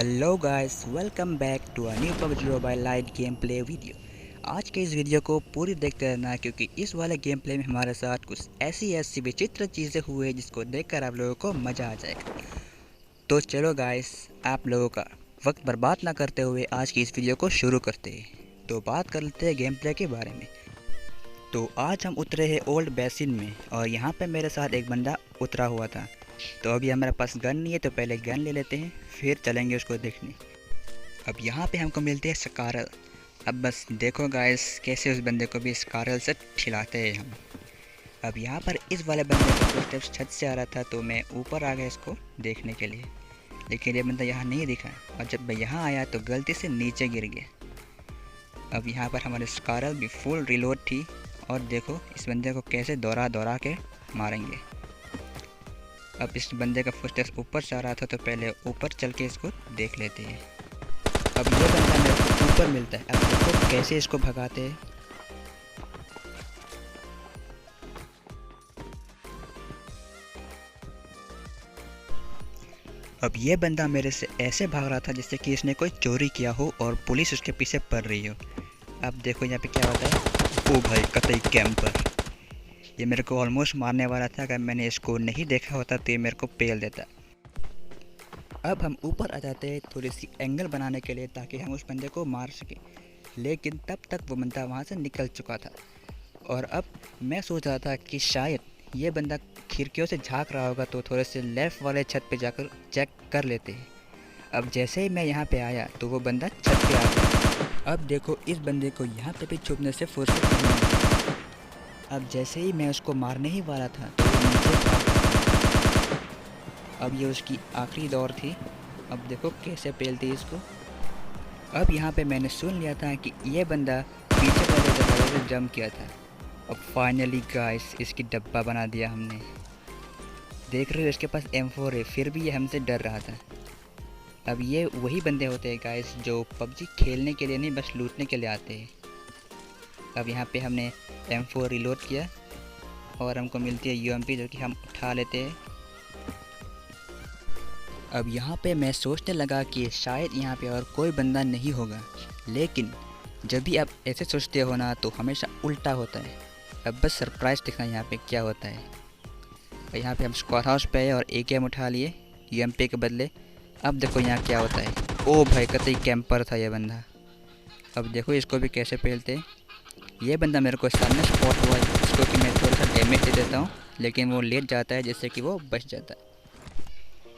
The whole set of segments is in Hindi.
Hello guys, welcome back to a new PUBG mobile lite game play video. आज के इस वीडियो को पूरी देखते रहना क्योंकि इस वाले गेम प्ले में हमारे साथ कुछ ऐसी विचित्र चीज़ें हुई जिसको देखकर आप लोगों को मज़ा आ जाएगा। तो चलो गाइस, आप लोगों का वक्त बर्बाद ना करते हुए आज की इस वीडियो को शुरू करते हैं। तो बात कर लेते हैं गेम प्ले के बारे में। तो आज हम उतरे हैं ओल्ड बेसिन में और यहाँ पे मेरे साथ एक बंदा उतरा हुआ था। तो अभी हमारे पास गन नहीं है, तो पहले गन ले लेते हैं, फिर चलेंगे उसको देखने। अब यहाँ पे हमको मिलते हैं स्कारल। अब बस देखो गाइस, कैसे उस बंदे को भी स्कारल से खिलाते हैं हम। अब यहाँ पर इस वाले बंदे का फुटस्टेप्स छत से आ रहा था, तो मैं ऊपर आ गया इसको देखने के लिए, लेकिन ये बंदा यहाँ नहीं दिखा। और जब मैं यहाँ आया तो गलती से नीचे गिर गया। अब यहाँ पर हमारे स्कारल भी फुल रिलोड थी, और देखो इस बंदे को कैसे दौड़ा दौड़ा के मारेंगे। अब इस बंदे का फुटस्टेप्स ऊपर से आ रहा था, तो पहले ऊपर चल के इसको देख लेते हैं। अब ये बंदा मेरे को ऊपर मिलता है। अब देखो कैसे इसको भगाते हैं। अब ये बंदा मेरे से ऐसे भाग रहा था जैसे कि इसने कोई चोरी किया हो और पुलिस उसके पीछे पड़ रही हो। अब देखो यहाँ पे क्या होता है। ओ भाई, कतई कैंपर। ये मेरे को ऑलमोस्ट मारने वाला था। अगर मैंने इसको नहीं देखा होता तो ये मेरे को पेल देता। अब हम ऊपर आ जाते हैं थोड़ी सी एंगल बनाने के लिए, ताकि हम उस बंदे को मार सकें। लेकिन तब तक वो बंदा वहाँ से निकल चुका था। और अब मैं सोच रहा था कि शायद ये बंदा खिड़कियों से झांक रहा होगा, तो थोड़े से लेफ़्ट वाले छत पे जाकर चेक कर लेते हैं। अब जैसे ही मैं यहाँ पे आया तो वो बंदा छत पे आ गया। अब देखो इस बंदे को यहाँ पे भी छुपने से फुर्सत नहीं मिली। अब जैसे ही मैं उसको मारने ही वाला था तो वो नीचे भाग गया। अब ये उसकी आखिरी दौर थी। अब देखो कैसे पेलती इसको। अब यहाँ पे मैंने सुन लिया था कि ये बंदा पीछे वाले दरवाजे से जंप किया था। अब फाइनली गाइस, इसकी डब्बा बना दिया हमने। देख रहे हो इसके पास M4 है, फिर भी ये हमसे डर रहा था। अब ये वही बंदे होते हैं गाइस जो पबजी खेलने के लिए नहीं, बस लूटने के लिए आते हैं। अब यहाँ पे हमने M4 रिलोड किया और हमको मिलती है UMP, जो कि हम उठा लेते हैं। अब यहाँ पे मैं सोचने लगा कि शायद यहाँ पे और कोई बंदा नहीं होगा, लेकिन जब भी आप ऐसे सोचते हो ना तो हमेशा उल्टा होता है। अब बस सरप्राइज़ दिखना यहाँ पे क्या होता है। और यहाँ पे हम स्क्वाड हाउस पे आए और AKM उठा लिए UMP के बदले। अब देखो यहाँ क्या होता है। ओ भाई, कतई कैंपर था ये बंदा। अब देखो इसको भी कैसे पेलते। ये बंदा मेरे को सामने स्पॉट हुआ है, जिसको कि मैं थोड़ा सा डैमेज दे देता हूँ, लेकिन वो लेट जाता है जिससे कि वो बच जाता है।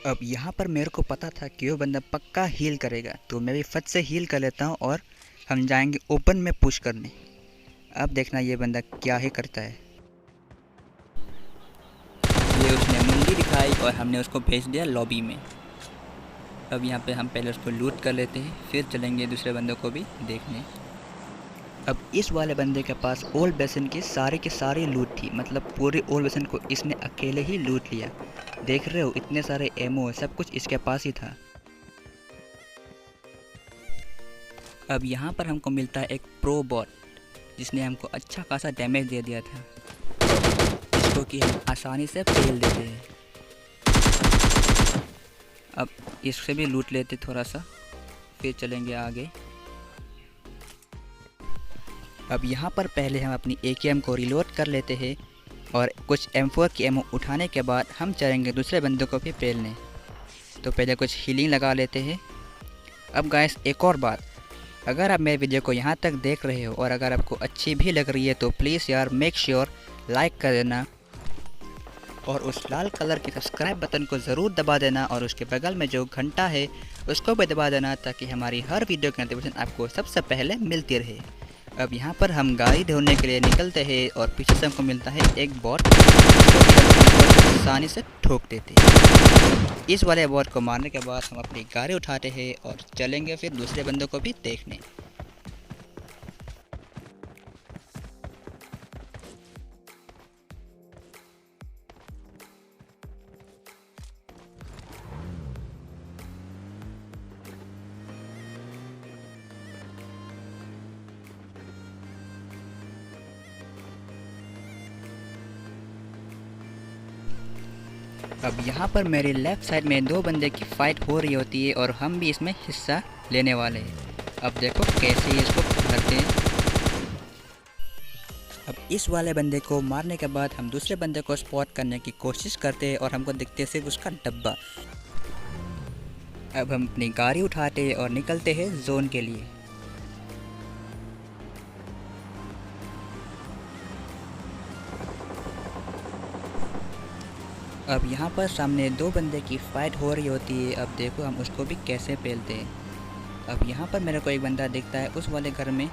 अब यहाँ पर मेरे को पता था कि वो बंदा पक्का हील करेगा, तो मैं भी फट से हील कर लेता हूँ और हम जाएंगे ओपन में पुश करने। अब देखना ये बंदा क्या ही करता है। ये उसने मुंडी दिखाई और हमने उसको भेज दिया लॉबी में। अब यहाँ पे हम पहले उसको लूट कर लेते हैं, फिर चलेंगे दूसरे बंदों को भी देखने। अब इस वाले बंदे के पास ओल्ड बेसन की सारी लूट थी, मतलब पूरे ओल्ड बेसन को इसने अकेले ही लूट लिया। देख रहे हो इतने सारे एमओ, सब कुछ इसके पास ही था। अब यहाँ पर हमको मिलता है एक प्रो बॉट, जिसने हमको अच्छा खासा डैमेज दे दिया था, जिसको कि हम आसानी से पेल देते हैं। अब इससे भी लूट लेते थोड़ा सा, फिर चलेंगे आगे। अब यहाँ पर पहले हम अपनी AKM को रिलोड कर लेते हैं और कुछ M4 की एमओ उठाने के बाद हम चलेंगे दूसरे बंदों को भी पेलने। तो पहले कुछ हीलिंग लगा लेते हैं। अब गाइस, एक और बात, अगर आप मेरे वीडियो को यहाँ तक देख रहे हो और अगर आपको अच्छी भी लग रही है तो प्लीज़ यार मेक श्योर लाइक कर देना, और उस लाल कलर के सब्सक्राइब बटन को ज़रूर दबा देना, और उसके बगल में जो घंटा है उसको भी दबा देना, ताकि हमारी हर वीडियो की नोटिफिकेशन आपको सबसे पहले मिलती रहे। अब यहाँ पर हम गाड़ी ढूंढने के लिए निकलते हैं और पीछे से हमको मिलता है एक बॉट, जो कि हम आसानी से ठोक देते हैं। इस वाले बॉट को मारने के बाद हम अपनी गाड़ी उठाते हैं और चलेंगे फिर दूसरे बंदों को भी देखने। अब यहाँ पर मेरे लेफ़्ट साइड में दो बंदे की फ़ाइट हो रही होती है और हम भी इसमें हिस्सा लेने वाले हैं। अब देखो कैसे इसको भरते हैं। अब इस वाले बंदे को मारने के बाद हम दूसरे बंदे को स्पॉट करने की कोशिश करते हैं और हमको दिखते सिर्फ उसका डब्बा। अब हम अपनी गाड़ी उठाते हैं और निकलते हैं जोन के लिए। अब यहाँ पर सामने दो बंदे की फ़ाइट हो रही होती है। अब देखो हम उसको भी कैसे पेलते हैं। अब यहाँ पर मेरे को एक बंदा दिखता है उस वाले घर में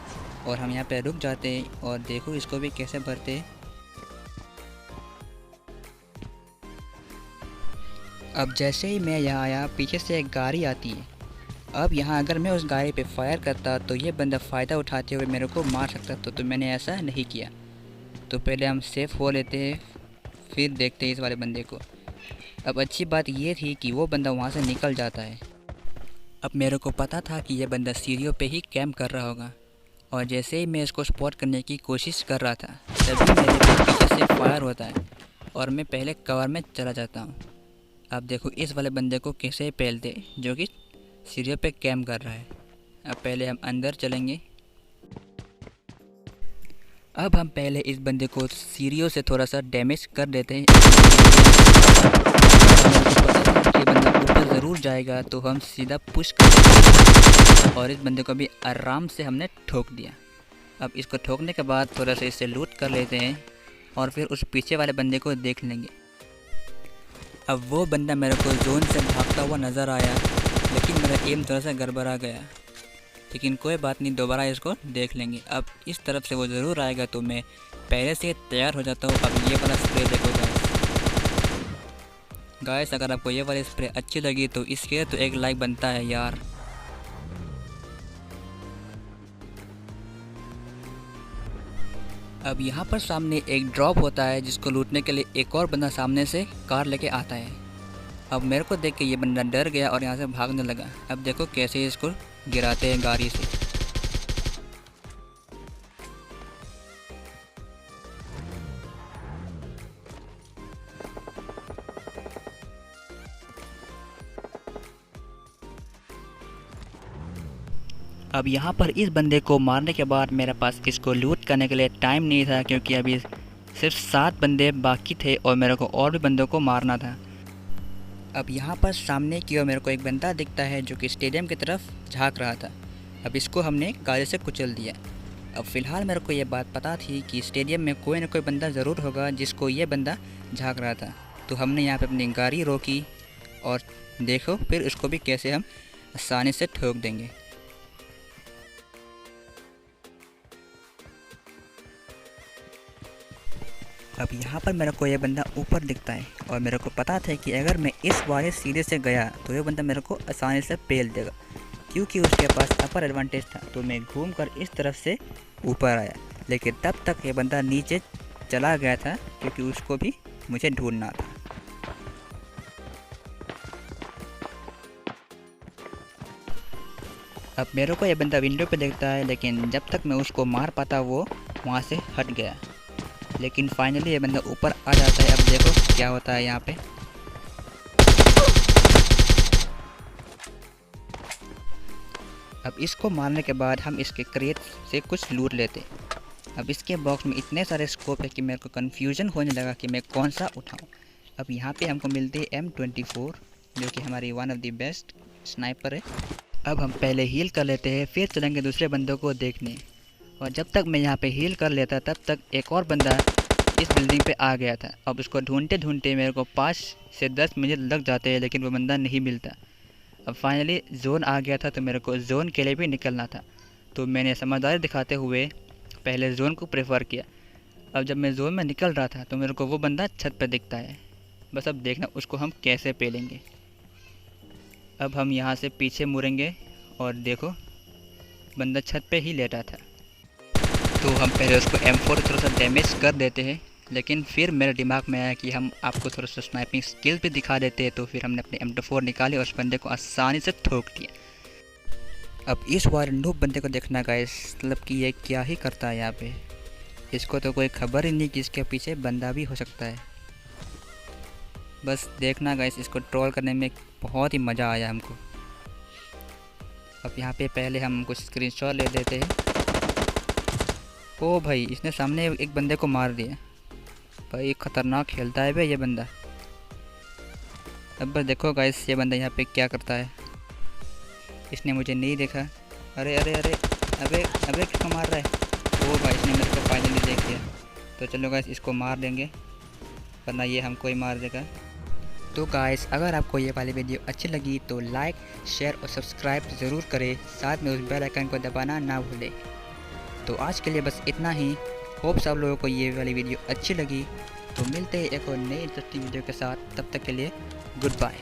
और हम यहाँ पे रुक जाते हैं और देखो इसको भी कैसे भरते हैं। अब जैसे ही मैं यहाँ आया पीछे से एक गाड़ी आती है। अब यहाँ अगर मैं उस गाड़ी पे फायर करता तो ये बंदा फ़ायदा उठाते हुए मेरे को मार सकता था, तो मैंने ऐसा नहीं किया। तो पहले हम सेफ़ हो लेते हैं फिर देखते हैं इस वाले बंदे को। अब अच्छी बात ये थी कि वो बंदा वहाँ से निकल जाता है। अब मेरे को पता था कि ये बंदा सीढ़ियों पे ही कैंप कर रहा होगा और जैसे ही मैं इसको स्पॉट करने की कोशिश कर रहा था तभी मेरे पीछे से फायर होता है और मैं पहले कवर में चला जाता हूँ। अब देखो इस वाले बंदे को कैसे पेलते जो कि सीढ़ियों पे कैंप कर रहा है। अब पहले हम अंदर चलेंगे। अब हम पहले इस बंदे को सीढ़ियों से थोड़ा सा डैमेज कर देते हैं। ये बंदा ऊपर ज़रूर जाएगा तो हम सीधा पुश कर और इस बंदे को भी आराम से हमने ठोक दिया। अब इसको ठोकने के बाद थोड़ा सा इससे लूट कर लेते हैं और फिर उस पीछे वाले बंदे को देख लेंगे। अब वो बंदा मेरे को जोन से भागता हुआ नज़र आया लेकिन मेरा एम थोड़ा सा गड़बड़ा गया, लेकिन कोई बात नहीं, दोबारा इसको देख लेंगे। अब इस तरफ से वो ज़रूर आएगा तो मैं पहले से तैयार हो जाता हूँ। अब ये वाला स्प्रे देखो गाइस, अगर आपको ये वाली स्प्रे अच्छी लगी तो इसके तो एक लाइक बनता है यार। अब यहाँ पर सामने एक ड्रॉप होता है जिसको लूटने के लिए एक और बंदा सामने से कार लेके आता है। अब मेरे को देख के ये बंदा डर गया और यहाँ से भागने लगा। अब देखो कैसे इसको गिराते हैं गाड़ी से। अब यहाँ पर इस बंदे को मारने के बाद मेरे पास इसको लूट करने के लिए टाइम नहीं था क्योंकि अभी सिर्फ 7 बंदे बाकी थे और मेरे को और भी बंदों को मारना था। अब यहाँ पर सामने की ओर मेरे को एक बंदा दिखता है जो कि स्टेडियम की तरफ झांक रहा था। अब इसको हमने गाड़ी से कुचल दिया। अब फ़िलहाल मेरे को ये बात पता थी कि स्टेडियम में कोई ना कोई बंदा ज़रूर होगा जिसको ये बंदा झांक रहा था, तो हमने यहाँ पे अपनी गाड़ी रोकी और देखो फिर उसको भी कैसे हम आसानी से ठोक देंगे। अब यहाँ पर मेरे को ये बंदा ऊपर दिखता है और मेरे को पता था कि अगर मैं इस वाले सीधे से गया तो ये बंदा मेरे को आसानी से पेल देगा क्योंकि उसके पास अपर एडवांटेज था। तो मैं घूमकर इस तरफ से ऊपर आया, लेकिन तब तक ये बंदा नीचे चला गया था क्योंकि उसको भी मुझे ढूंढना था। अब मेरे को ये बंदा विंडो पे देखता है लेकिन जब तक मैं उसको मार पाता वो वहाँ से हट गया, लेकिन फाइनली ये बंदा ऊपर आ जाता है। अब देखो क्या होता है यहाँ पे। अब इसको मारने के बाद हम इसके क्रेट से कुछ लूट लेते। अब इसके बॉक्स में इतने सारे स्कोप है कि मेरे को कन्फ्यूजन होने लगा कि मैं कौन सा उठाऊँ। अब यहाँ पे हमको मिलती है M24 जो कि हमारी one of the best sniper है। अब हम पहले हील कर लेते हैं फिर चलेंगे दूसरे बंदों को देखने। और जब तक मैं यहाँ पे हील कर लेता तब तक एक और बंदा इस बिल्डिंग पे आ गया था। अब उसको ढूंढते ढूंढते मेरे को 5 से 10 मिनट लग जाते हैं लेकिन वो बंदा नहीं मिलता। अब फाइनली जोन आ गया था तो मेरे को जोन के लिए भी निकलना था, तो मैंने समझदारी दिखाते हुए पहले जोन को प्रेफर किया। अब जब मैं जोन में निकल रहा था तो मेरे को वो बंदा छत पर दिखता है। बस अब देखना उसको हम कैसे पेलेंगे। अब हम यहाँ से पीछे मुड़ेंगे और देखो बंदा छत पे ही लेटा था, तो हम पहले उसको M4 थोड़ा सा डैमेज कर देते हैं। लेकिन फिर मेरे दिमाग में आया कि हम आपको थोड़ा सा स्नाइपिंग स्किल भी दिखा देते हैं, तो फिर हमने अपने M24 निकाले और उस बंदे को आसानी से ठोक दिया। अब इस वाले नूब बंदे को देखना गाइस, मतलब कि ये क्या ही करता है यहाँ पे। इसको तो कोई खबर ही नहीं कि इसके पीछे बंदा भी हो सकता है। बस देखना गाइस, इसको ट्रोल करने में बहुत ही मज़ा आया हमको। अब यहाँ पे पहले हम कुछ स्क्रीनशॉट ले लेते हैं। ओ भाई, इसने सामने एक बंदे को मार दिया। भाई ख़तरनाक खेलता है भाई ये बंदा। अब बस देखो गाइस ये बंदा यहाँ पे क्या करता है। इसने मुझे नहीं देखा। अरे अरे अरे, अबे अबे किसको मार रहा है? ओ भाई, इसने मेरे को फाइनली देख लिया। तो चलो गाइस इसको मार देंगे, वरना ये हमको ही मार देगा। तो गाइस अगर आपको ये वाली वीडियो अच्छी लगी तो लाइक, शेयर और सब्सक्राइब ज़रूर करें, साथ में उस बेल आइकन को दबाना ना भूलें। तो आज के लिए बस इतना ही। होप सब लोगों को ये वाली वीडियो अच्छी लगी। तो मिलते हैं एक और नई इंटरेस्टिंग वीडियो के साथ, तब तक के लिए गुड बाय।